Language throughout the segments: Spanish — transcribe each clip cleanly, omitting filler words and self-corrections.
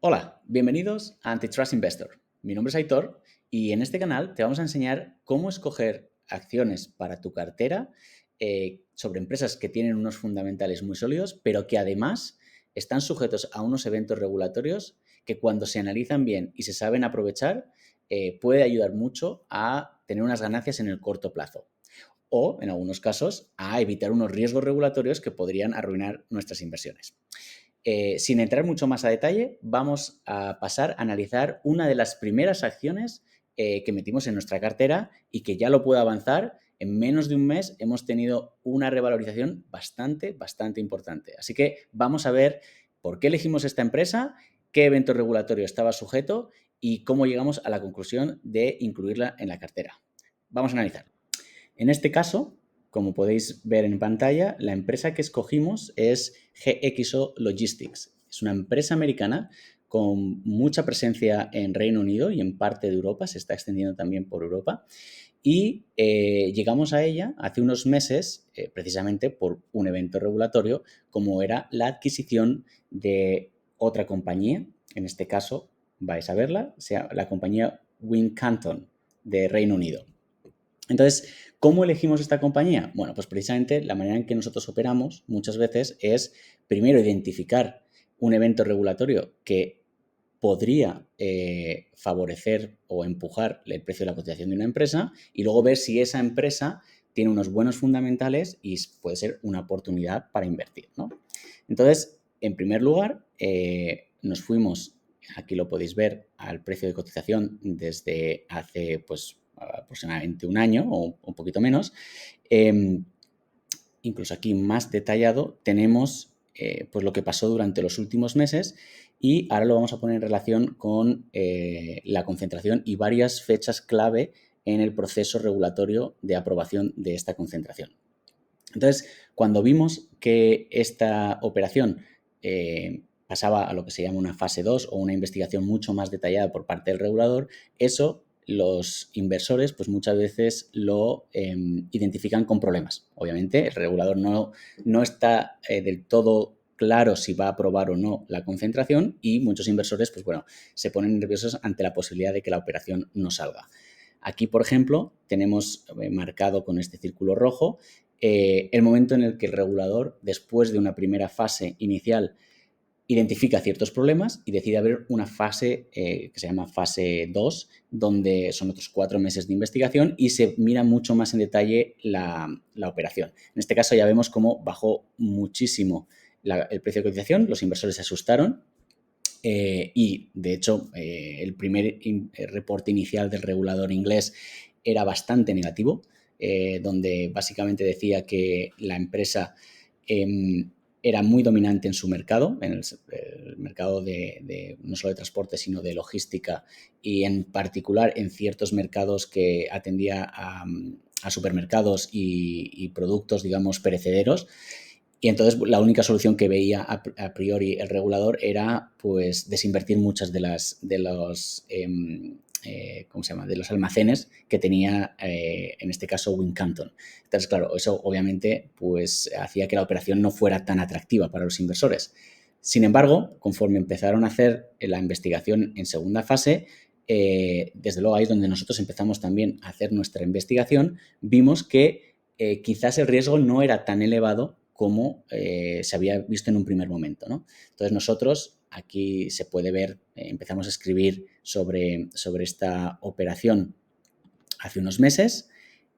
Hola, bienvenidos a Antitrust Investor. Mi nombre es Aitor y en este canal te vamos a enseñar cómo escoger acciones para tu cartera sobre empresas que tienen unos fundamentales muy sólidos, pero que además están sujetos a unos eventos regulatorios que cuando se analizan bien y se saben aprovechar, puede ayudar mucho a tener unas ganancias en el corto plazo o, en algunos casos, a evitar unos riesgos regulatorios que podrían arruinar nuestras inversiones. Sin entrar mucho más a detalle, vamos a pasar a analizar una de las primeras acciones que metimos en nuestra cartera y que ya lo puedo avanzar. En menos de un mes hemos tenido una revalorización bastante importante. Así que vamos a ver por qué elegimos esta empresa, qué evento regulatorio estaba sujeto y cómo llegamos a la conclusión de incluirla en la cartera. Vamos a analizar. En este caso, como podéis ver en pantalla, la empresa que escogimos es GXO Logistics. Es una empresa americana con mucha presencia en Reino Unido y en parte de Europa, se está extendiendo también por Europa. Y llegamos a ella hace unos meses, precisamente por un evento regulatorio, como era la adquisición de otra compañía. En este caso, vais a verla, la compañía Wincanton de Reino Unido. Entonces, ¿cómo elegimos esta compañía? Bueno, pues precisamente la manera en que nosotros operamos muchas veces es primero identificar un evento regulatorio que podría favorecer o empujar el precio de la cotización de una empresa y luego ver si esa empresa tiene unos buenos fundamentales y puede ser una oportunidad para invertir, ¿no? Entonces, en primer lugar, nos fuimos, aquí lo podéis ver, al precio de cotización desde hace pues aproximadamente un año o un poquito menos. Incluso aquí más detallado tenemos pues lo que pasó durante los últimos meses y ahora lo vamos a poner en relación con la concentración y varias fechas clave en el proceso regulatorio de aprobación de esta concentración. Entonces, cuando vimos que esta operación pasaba a lo que se llama una fase 2 o una investigación mucho más detallada por parte del regulador, eso los inversores pues muchas veces lo identifican con problemas. Obviamente, el regulador no está del todo claro si va a aprobar o no la concentración y muchos inversores pues bueno, se ponen nerviosos ante la posibilidad de que la operación no salga. Aquí, por ejemplo, tenemos marcado con este círculo rojo el momento en el que el regulador, después de una primera fase inicial, identifica ciertos problemas y decide abrir una fase que se llama fase 2, donde son otros 4 meses de investigación y se mira mucho más en detalle la operación. En este caso ya vemos cómo bajó muchísimo el precio de cotización, los inversores se asustaron y, de hecho, el primer reporte inicial del regulador inglés era bastante negativo, donde básicamente decía que la empresa era muy dominante en su mercado, en el mercado no solo de transporte, sino de logística y, en particular, en ciertos mercados que atendía a supermercados y productos, digamos, perecederos. Y entonces la única solución que veía a priori el regulador era pues desinvertir muchas de los ¿cómo se llama? De los almacenes que tenía en este caso Wincanton. Entonces, claro, eso obviamente pues hacía que la operación no fuera tan atractiva para los inversores. Sin embargo, conforme empezaron a hacer la investigación en segunda fase, desde luego ahí es donde nosotros empezamos también a hacer nuestra investigación, vimos que quizás el riesgo no era tan elevado como se había visto en un primer momento, ¿no? Entonces nosotros, aquí se puede ver, empezamos a escribir sobre esta operación hace unos meses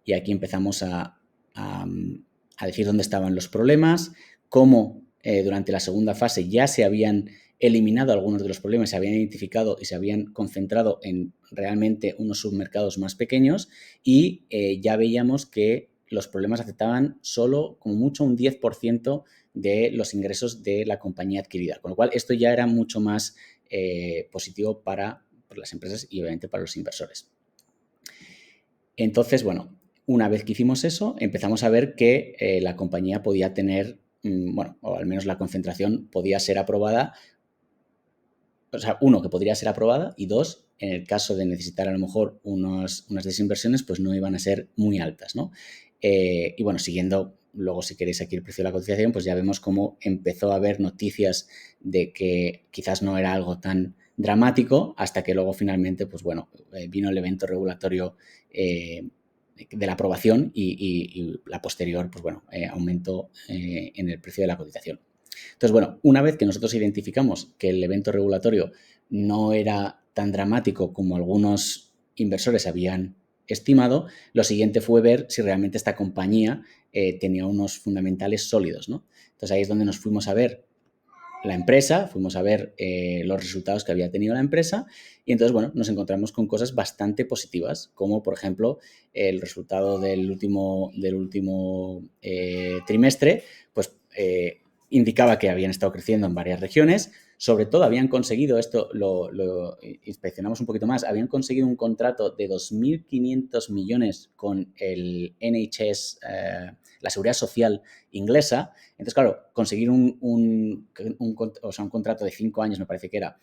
y aquí empezamos a decir dónde estaban los problemas, cómo durante la segunda fase ya se habían eliminado algunos de los problemas, se habían identificado y se habían concentrado en realmente unos submercados más pequeños y ya veíamos que los problemas afectaban solo como mucho un 10% de los ingresos de la compañía adquirida, con lo cual esto ya era mucho más positivo para las empresas y obviamente para los inversores. Entonces, bueno, una vez que hicimos eso, empezamos a ver que la compañía podía tener, bueno, o al menos la concentración podía ser aprobada. O sea, uno, que podría ser aprobada y dos, en el caso de necesitar a lo mejor unas desinversiones, pues no iban a ser muy altas, ¿no? Y bueno, siguiendo luego si queréis aquí el precio de la cotización, pues ya vemos cómo empezó a haber noticias de que quizás no era algo tan dramático, hasta que luego finalmente, pues bueno, vino el evento regulatorio de la aprobación y la posterior, pues bueno, aumento en el precio de la cotización. Entonces, bueno, una vez que nosotros identificamos que el evento regulatorio no era tan dramático como algunos inversores habían estimado, lo siguiente fue ver si realmente esta compañía tenía unos fundamentales sólidos, ¿no? Entonces ahí es donde nos fuimos a ver la empresa, fuimos a ver los resultados que había tenido la empresa y entonces, bueno, nos encontramos con cosas bastante positivas, como por ejemplo el resultado del último trimestre, pues indicaba que habían estado creciendo en varias regiones, sobre todo habían conseguido, esto lo inspeccionamos un poquito más, habían conseguido un contrato de 2.500 millones con el NHS, la Seguridad Social inglesa. Entonces, claro, conseguir un contrato de 5 años, me parece que era,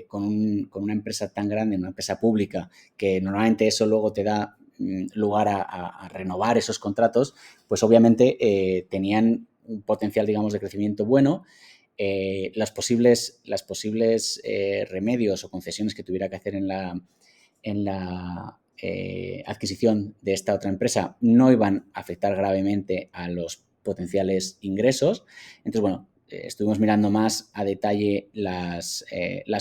con una empresa tan grande, una empresa pública, que normalmente eso luego te da lugar a renovar esos contratos, pues obviamente tenían un potencial, digamos, de crecimiento bueno. Las posibles remedios o concesiones que tuviera que hacer en la adquisición de esta otra empresa no iban a afectar gravemente a los potenciales ingresos. Entonces, bueno, estuvimos mirando más a detalle las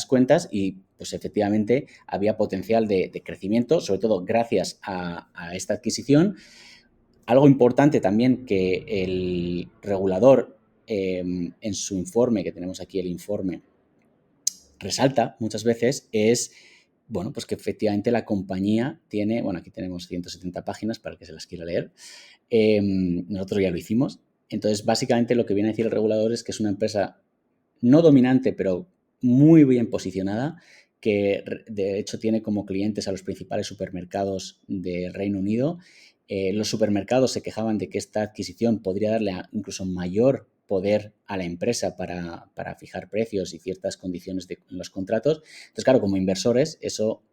cuentas y pues efectivamente había potencial de crecimiento, sobre todo gracias a esta adquisición. Algo importante también que el regulador en su informe, que tenemos aquí el informe, resalta muchas veces es, bueno, pues que efectivamente la compañía tiene, bueno, aquí tenemos 170 páginas para el que se las quiera leer, nosotros ya lo hicimos. Entonces, básicamente lo que viene a decir el regulador es que es una empresa no dominante, pero muy bien posicionada, que de hecho tiene como clientes a los principales supermercados de Reino Unido. Los supermercados se quejaban de que esta adquisición podría darle incluso mayor poder a la empresa para fijar precios y ciertas condiciones en los contratos. Entonces, claro, como inversores, eso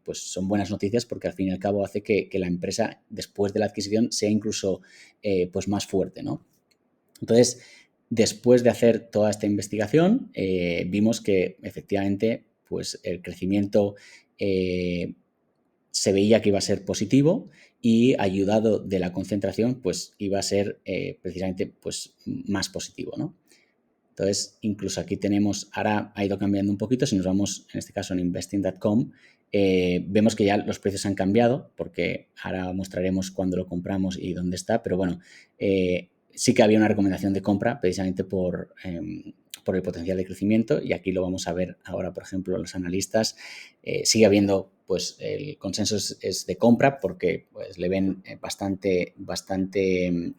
pues son buenas noticias porque al fin y al cabo hace que la empresa, después de la adquisición, sea incluso pues más fuerte, ¿no? Entonces, después de hacer toda esta investigación, vimos que efectivamente pues el crecimiento se veía que iba a ser positivo y ayudado de la concentración pues iba a ser precisamente pues más positivo, ¿no? Entonces, incluso aquí tenemos, ahora ha ido cambiando un poquito, si nos vamos en este caso en investing.com, vemos que ya los precios han cambiado porque ahora mostraremos cuándo lo compramos y dónde está, pero bueno, sí que había una recomendación de compra precisamente por el potencial de crecimiento y aquí lo vamos a ver ahora, por ejemplo, los analistas. Sigue habiendo, pues el consenso es de compra porque pues, le ven bastante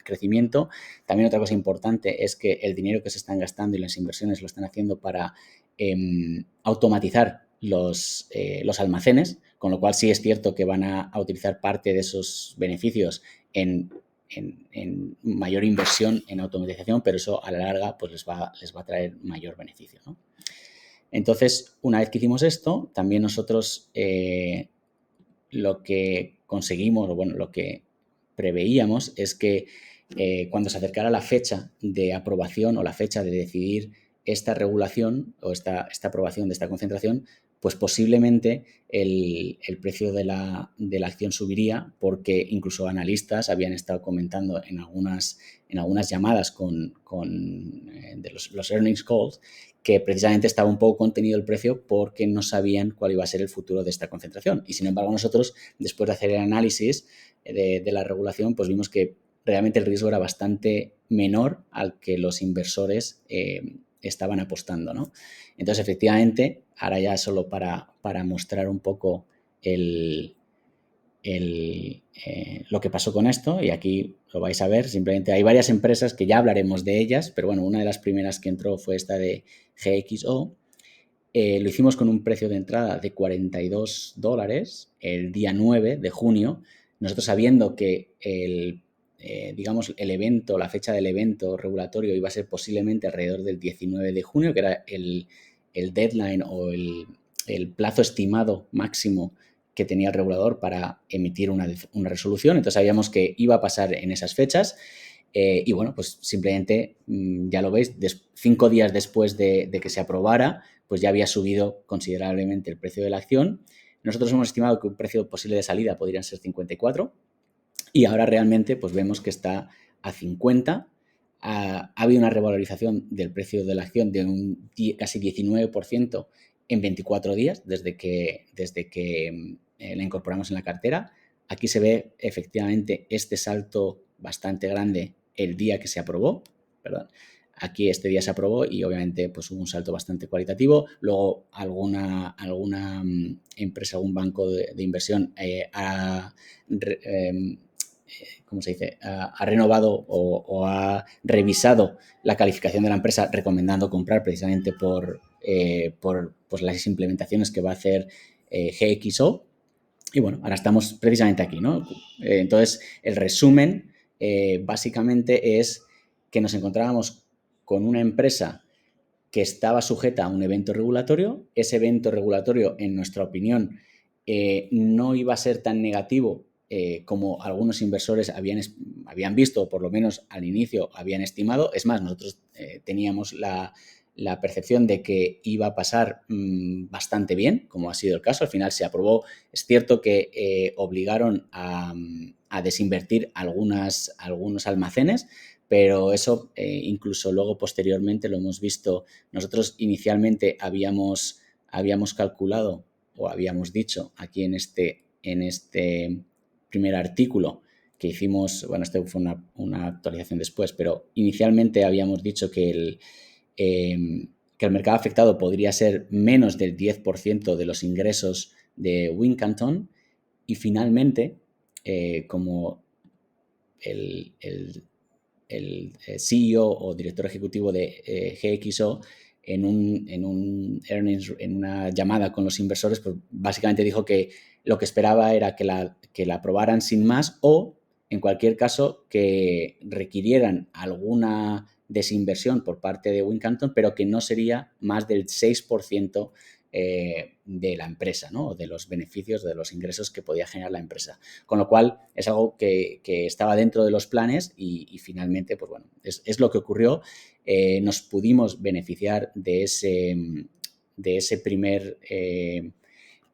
crecimiento. También otra cosa importante es que el dinero que se están gastando y las inversiones lo están haciendo para automatizar los almacenes, con lo cual sí es cierto que van a utilizar parte de esos beneficios en mayor inversión en automatización, pero eso a la larga pues les va a traer mayor beneficio, ¿no? Entonces, una vez que hicimos esto, también nosotros lo que conseguimos, o bueno, lo que preveíamos es que cuando se acercara la fecha de aprobación o la fecha de decidir esta regulación o esta aprobación de esta concentración, pues posiblemente el precio de la acción subiría porque incluso analistas habían estado comentando en algunas llamadas de los earnings calls que precisamente estaba un poco contenido el precio porque no sabían cuál iba a ser el futuro de esta concentración. Y sin embargo nosotros, después de hacer el análisis de la regulación, pues vimos que realmente el riesgo era bastante menor al que los inversores estaban apostando, ¿no? Entonces, efectivamente, ahora ya solo para mostrar un poco lo que pasó con esto, y aquí lo vais a ver, simplemente hay varias empresas que ya hablaremos de ellas, pero bueno, una de las primeras que entró fue esta de GXO. Lo hicimos con un precio de entrada de $42 el día 9 de junio, nosotros sabiendo que digamos, el evento, la fecha del evento regulatorio iba a ser posiblemente alrededor del 19 de junio, que era el deadline o el plazo estimado máximo que tenía el regulador para emitir una resolución. Entonces sabíamos que iba a pasar en esas fechas y bueno, pues simplemente, ya lo veis, 5 días después de que se aprobara, pues ya había subido considerablemente el precio de la acción. Nosotros hemos estimado que un precio posible de salida podrían ser 54 y ahora realmente pues vemos que está a 50. Ha habido una revalorización del precio de la acción de un casi 19% en 24 días desde que la incorporamos en la cartera. Aquí se ve efectivamente este salto bastante grande el día que se aprobó, perdón. Aquí este día se aprobó y obviamente pues hubo un salto bastante cualitativo. Luego alguna empresa, algún banco de inversión ¿cómo se dice? Ha renovado o ha revisado la calificación de la empresa recomendando comprar precisamente por pues las implementaciones que va a hacer GXO. Y bueno, ahora estamos precisamente aquí, ¿no? Entonces, el resumen básicamente es que nos encontrábamos con una empresa que estaba sujeta a un evento regulatorio. Ese evento regulatorio, en nuestra opinión, no iba a ser tan negativo como algunos inversores habían visto, o por lo menos al inicio habían estimado. Es más, nosotros teníamos la percepción de que iba a pasar bastante bien, como ha sido el caso. Al final se aprobó. Es cierto que obligaron a desinvertir algunos almacenes, pero eso incluso luego posteriormente lo hemos visto. Nosotros inicialmente habíamos calculado o habíamos dicho aquí en este primer artículo que hicimos, bueno, este fue una actualización después, pero inicialmente habíamos dicho que el mercado afectado podría ser menos del 10% de los ingresos de Wincanton y finalmente, como el CEO o director ejecutivo de GXO en una llamada con los inversores, pues básicamente dijo que lo que esperaba era que la aprobaran sin más o, en cualquier caso, que requirieran alguna desinversión por parte de Wincanton, pero que no sería más del 6% de la empresa, ¿no? De los beneficios, de los ingresos que podía generar la empresa. Con lo cual, es algo que estaba dentro de los planes y finalmente, pues bueno, es lo que ocurrió. Nos pudimos beneficiar de ese primer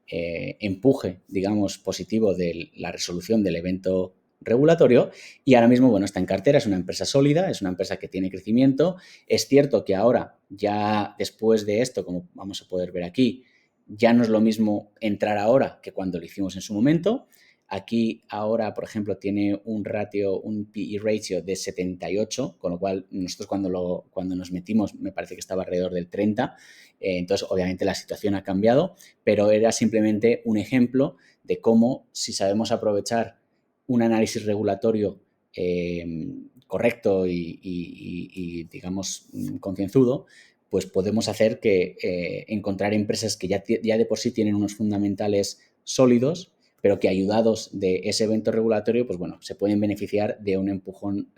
empuje, digamos, positivo de la resolución del evento regulatorio y ahora mismo, bueno, está en cartera, es una empresa sólida, es una empresa que tiene crecimiento. Es cierto que ahora, ya después de esto, como vamos a poder ver aquí, ya no es lo mismo entrar ahora que cuando lo hicimos en su momento. Aquí ahora, por ejemplo, tiene un PE ratio de 78, con lo cual nosotros cuando nos metimos me parece que estaba alrededor del 30. Entonces, obviamente la situación ha cambiado, pero era simplemente un ejemplo de cómo, si sabemos aprovechar un análisis regulatorio correcto y, digamos, concienzudo, pues podemos hacer que encontrar empresas que ya de por sí tienen unos fundamentales sólidos, pero que ayudados de ese evento regulatorio, pues bueno, se pueden beneficiar de un empujón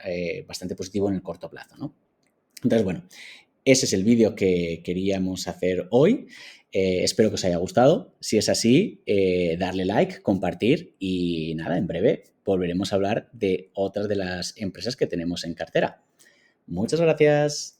bastante positivo en el corto plazo, ¿no? Entonces, bueno, ese es el vídeo que queríamos hacer hoy. Espero que os haya gustado. Si es así, darle like, compartir y nada, en breve volveremos a hablar de otras de las empresas que tenemos en cartera. Muchas gracias.